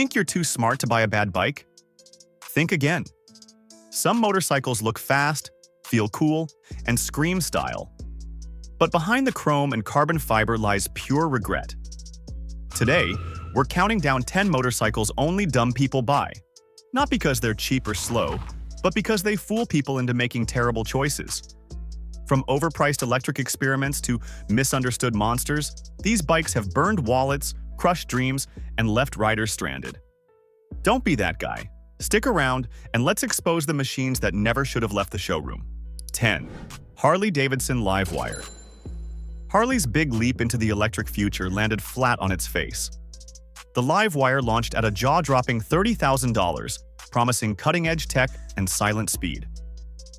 think you're too smart to buy a bad bike? Think again. Some motorcycles look fast, feel cool, and scream style. But behind the chrome and carbon fiber lies pure regret. Today, we're counting down 10 motorcycles only dumb people buy. Not because they're cheap or slow, but because they fool people into making terrible choices. From overpriced electric experiments to misunderstood monsters, these bikes have burned wallets, crushed dreams, and left riders stranded. Don't be that guy. Stick around, and let's expose the machines that never should have left the showroom. 10. Harley-Davidson Livewire. Harley's big leap into the electric future landed flat on its face. The Livewire launched at a jaw-dropping $30,000, promising cutting-edge tech and silent speed.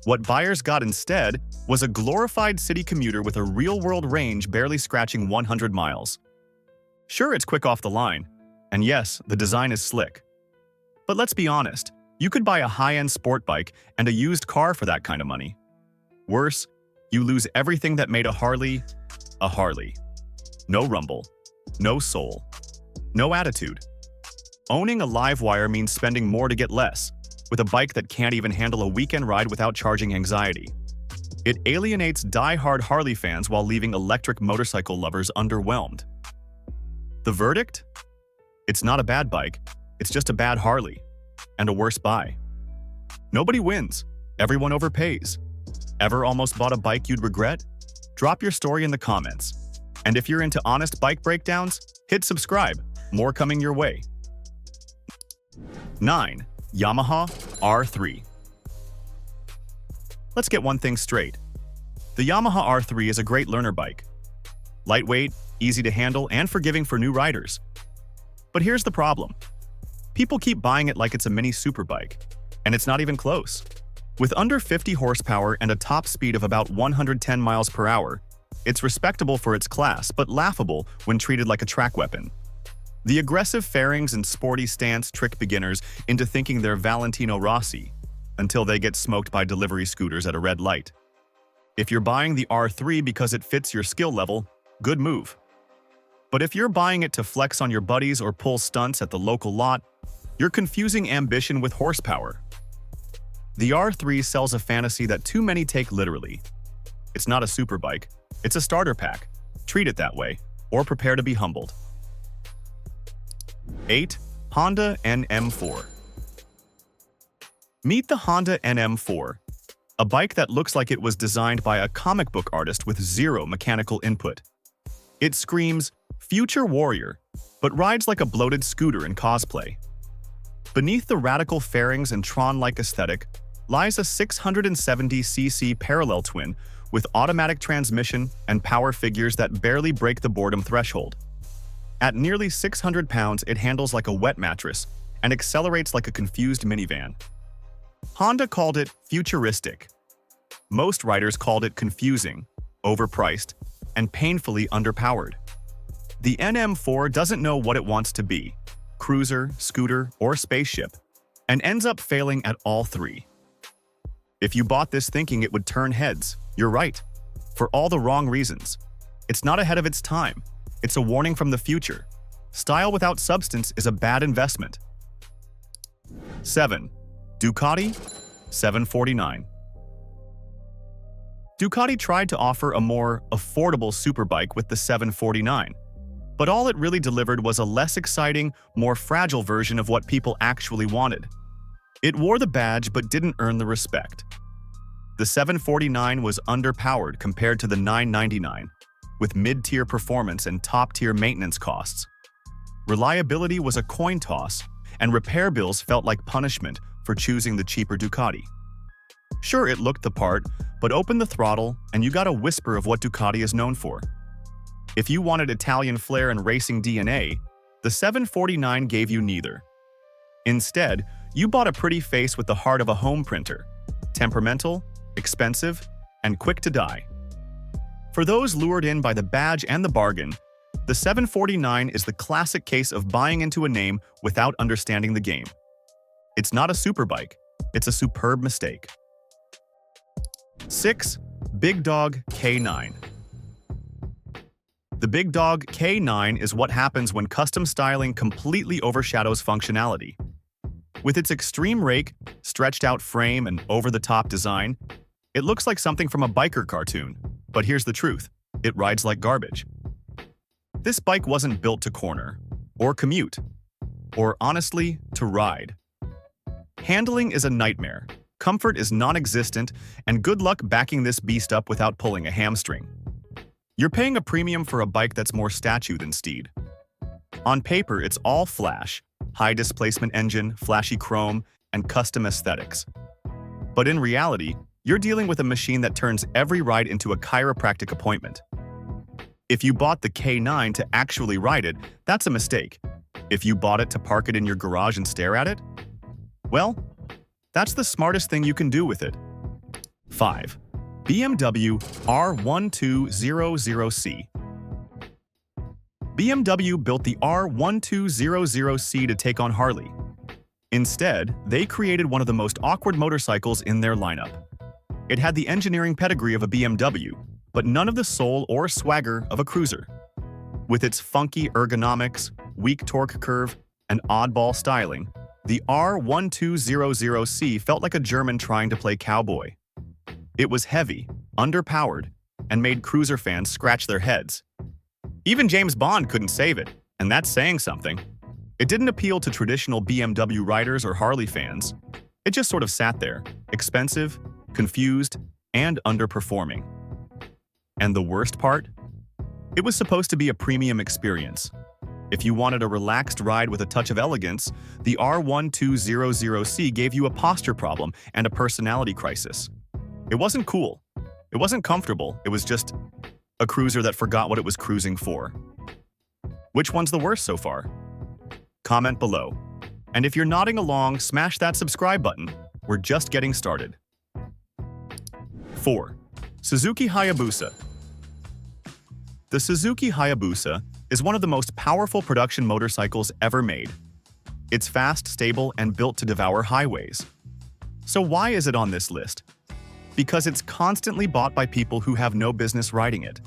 What buyers got instead was a glorified city commuter with a real-world range barely scratching 100 miles. Sure, it's quick off the line, and yes, the design is slick. But let's be honest, you could buy a high-end sport bike and a used car for that kind of money. Worse, you lose everything that made a Harley. No rumble, no soul, no attitude. Owning a Livewire means spending more to get less, with a bike that can't even handle a weekend ride without charging anxiety. It alienates die-hard Harley fans while leaving electric motorcycle lovers underwhelmed. The verdict? It's not a bad bike, it's just a bad Harley, and a worse buy. Nobody wins, everyone overpays. Ever almost bought a bike you'd regret? Drop your story in the comments. And if you're into honest bike breakdowns, hit subscribe, more coming your way. 9. Yamaha R3. Let's get one thing straight. The Yamaha R3 is a great learner bike. Lightweight, easy to handle, and forgiving for new riders. But here's the problem. People keep buying it like it's a mini superbike, and it's not even close. With under 50 horsepower and a top speed of about 110 miles per hour, it's respectable for its class but laughable when treated like a track weapon. The aggressive fairings and sporty stance trick beginners into thinking they're Valentino Rossi, until they get smoked by delivery scooters at a red light. If you're buying the R3 because it fits your skill level, good move. But if you're buying it to flex on your buddies or pull stunts at the local lot, you're confusing ambition with horsepower. The R3 sells a fantasy that too many take literally. It's not a superbike, it's a starter pack. Treat it that way, or prepare to be humbled. 8. Honda NM4. Meet the Honda NM4, a bike that looks like it was designed by a comic book artist with zero mechanical input. It screams, "Future Warrior," but rides like a bloated scooter in cosplay. Beneath the radical fairings and Tron-like aesthetic lies a 670cc parallel twin with automatic transmission and power figures that barely break the boredom threshold. At nearly 600 pounds, it handles like a wet mattress and accelerates like a confused minivan. Honda called it futuristic. Most riders called it confusing, overpriced, and painfully underpowered. The NM4 doesn't know what it wants to be, cruiser, scooter, or spaceship, and ends up failing at all three. If you bought this thinking it would turn heads, you're right. For all the wrong reasons. It's not ahead of its time. It's a warning from the future. Style without substance is a bad investment. 7. Ducati 749. Ducati tried to offer a more affordable superbike with the 749, but all it really delivered was a less exciting, more fragile version of what people actually wanted. It wore the badge but didn't earn the respect. The 749 was underpowered compared to the 999, with mid-tier performance and top-tier maintenance costs. Reliability was a coin toss, and repair bills felt like punishment for choosing the cheaper Ducati. Sure, it looked the part, but open the throttle and you got a whisper of what Ducati is known for. If you wanted Italian flair and racing DNA, the 749 gave you neither. Instead, you bought a pretty face with the heart of a home printer, temperamental, expensive, and quick to die. For those lured in by the badge and the bargain, the 749 is the classic case of buying into a name without understanding the game. It's not a superbike, it's a superb mistake. 6. Big Dog K9. The big dog K9 is what happens when custom styling completely overshadows functionality. With its extreme rake, stretched-out frame, and over-the-top design, it looks like something from a biker cartoon. But here's the truth. It rides like garbage. This bike wasn't built to corner, or commute, or honestly, to ride. Handling is a nightmare, comfort is non-existent, and good luck backing this beast up without pulling a hamstring. You're paying a premium for a bike that's more statue than steed. On paper, it's all flash, high displacement engine, flashy chrome, and custom aesthetics. But in reality, you're dealing with a machine that turns every ride into a chiropractic appointment. If you bought the K9 to actually ride it, that's a mistake. If you bought it to park it in your garage and stare at it, well, that's the smartest thing you can do with it. 5. BMW R1200C. BMW built the R1200C to take on Harley. Instead, they created one of the most awkward motorcycles in their lineup. It had the engineering pedigree of a BMW, but none of the soul or swagger of a cruiser. With its funky ergonomics, weak torque curve, and oddball styling, the R1200C felt like a German trying to play cowboy. It was heavy, underpowered, and made cruiser fans scratch their heads. Even James Bond couldn't save it, and that's saying something. It didn't appeal to traditional BMW riders or Harley fans. It just sort of sat there, expensive, confused, and underperforming. And the worst part? It was supposed to be a premium experience. If you wanted a relaxed ride with a touch of elegance, the R1200C gave you a posture problem and a personality crisis. It wasn't cool. It wasn't comfortable. It was just a cruiser that forgot what it was cruising for. Which one's the worst so far? Comment below. And if you're nodding along, smash that subscribe button. We're just getting started. 4. Suzuki Hayabusa. The Suzuki Hayabusa is one of the most powerful production motorcycles ever made. It's fast, stable, and built to devour highways. So why is it on this list? Because it's constantly bought by people who have no business riding it.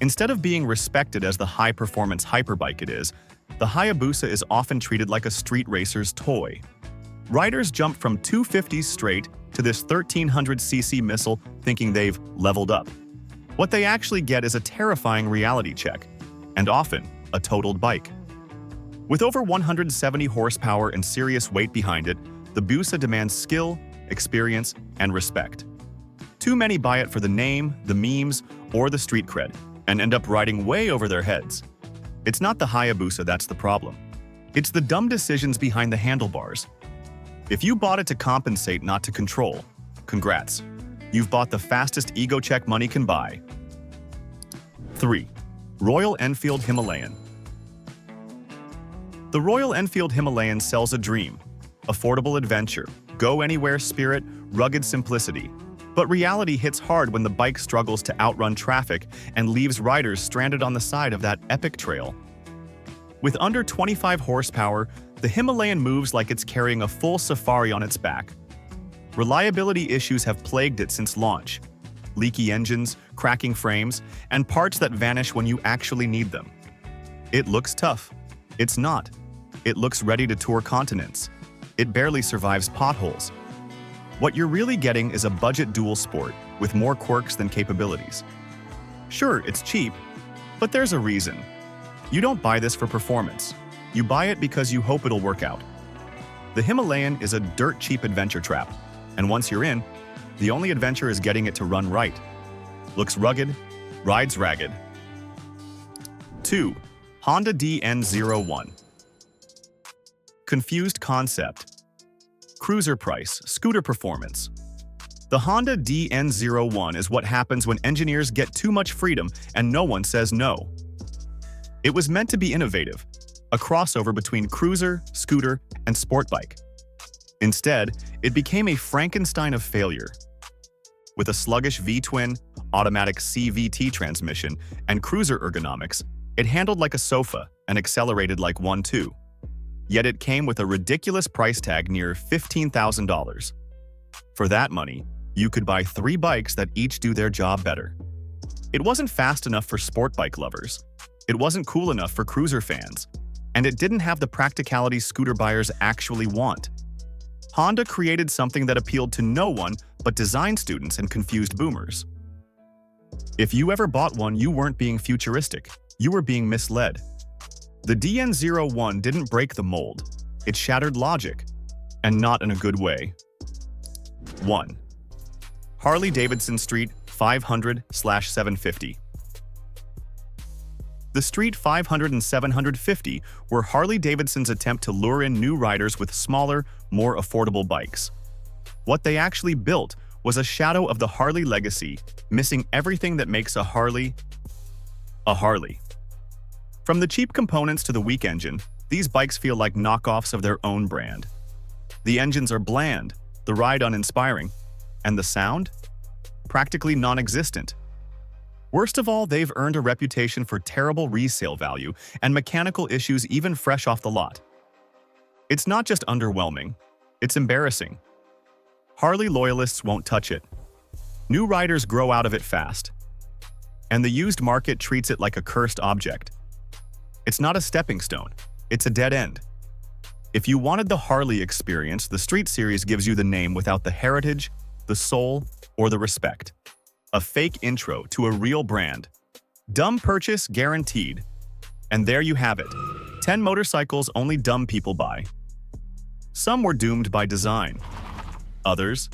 Instead of being respected as the high-performance hyperbike it is, the Hayabusa is often treated like a street racer's toy. Riders jump from 250s straight to this 1300cc missile thinking they've leveled up. What they actually get is a terrifying reality check, and often a totaled bike. With over 170 horsepower and serious weight behind it, the Busa demands skill, experience, and respect. Too many buy it for the name, the memes, or the street cred, and end up riding way over their heads. It's not the Hayabusa that's the problem. It's the dumb decisions behind the handlebars. If you bought it to compensate, not to control, congrats. You've bought the fastest ego check money can buy. 3. Royal Enfield Himalayan. The Royal Enfield Himalayan sells a dream, affordable adventure, go-anywhere spirit, rugged simplicity. But reality hits hard when the bike struggles to outrun traffic and leaves riders stranded on the side of that epic trail. With under 25 horsepower, the Himalayan moves like it's carrying a full safari on its back. Reliability issues have plagued it since launch. Leaky engines, cracking frames, and parts that vanish when you actually need them. It looks tough. It's not. It looks ready to tour continents. It barely survives potholes. What you're really getting is a budget dual sport with more quirks than capabilities. Sure, it's cheap, but there's a reason. You don't buy this for performance. You buy it because you hope it'll work out. The Himalayan is a dirt-cheap adventure trap, and once you're in, the only adventure is getting it to run right. Looks rugged, rides ragged. 2. Honda DN01. Confused concept. Cruiser price, scooter performance. The Honda DN01 is what happens when engineers get too much freedom and no one says no. It was meant to be innovative, a crossover between cruiser, scooter, and sport bike. Instead, it became a Frankenstein of failure. With a sluggish V-twin, automatic CVT transmission, and cruiser ergonomics, it handled like a sofa and accelerated like one too. Yet it came with a ridiculous price tag near $15,000. For that money, you could buy 3 bikes that each do their job better. It wasn't fast enough for sport bike lovers. It wasn't cool enough for cruiser fans. And it didn't have the practicality scooter buyers actually want. Honda created something that appealed to no one but design students and confused boomers. If you ever bought one, you weren't being futuristic. You were being misled. The DN01 didn't break the mold. It shattered logic, and not in a good way. 1. Harley-Davidson Street 500/750. The Street 500 and 750 were Harley-Davidson's attempt to lure in new riders with smaller, more affordable bikes. What they actually built was a shadow of the Harley legacy, missing everything that makes a Harley a Harley. From the cheap components to the weak engine, these bikes feel like knockoffs of their own brand. The engines are bland, the ride uninspiring, and the sound? Practically non-existent. Worst of all, they've earned a reputation for terrible resale value and mechanical issues even fresh off the lot. It's not just underwhelming, it's embarrassing. Harley loyalists won't touch it. New riders grow out of it fast. And the used market treats it like a cursed object. It's not a stepping stone, it's a dead end. If you wanted the Harley experience, the Street Series gives you the name without the heritage, the soul, or the respect. A fake intro to a real brand. Dumb purchase guaranteed. And there you have it. 10 motorcycles only dumb people buy. Some were doomed by design. Others,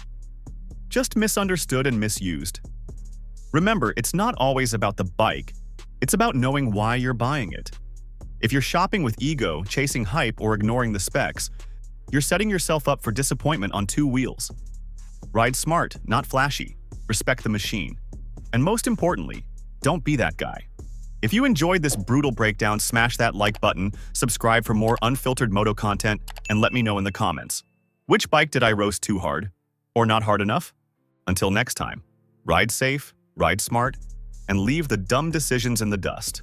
just misunderstood and misused. Remember, it's not always about the bike. It's about knowing why you're buying it. If you're shopping with ego, chasing hype, or ignoring the specs, you're setting yourself up for disappointment on two wheels. Ride smart, not flashy. Respect the machine. And most importantly, don't be that guy. If you enjoyed this brutal breakdown, smash that like button, subscribe for more unfiltered moto content, and let me know in the comments. Which bike did I roast too hard? Or not hard enough? Until next time, ride safe, ride smart, and leave the dumb decisions in the dust.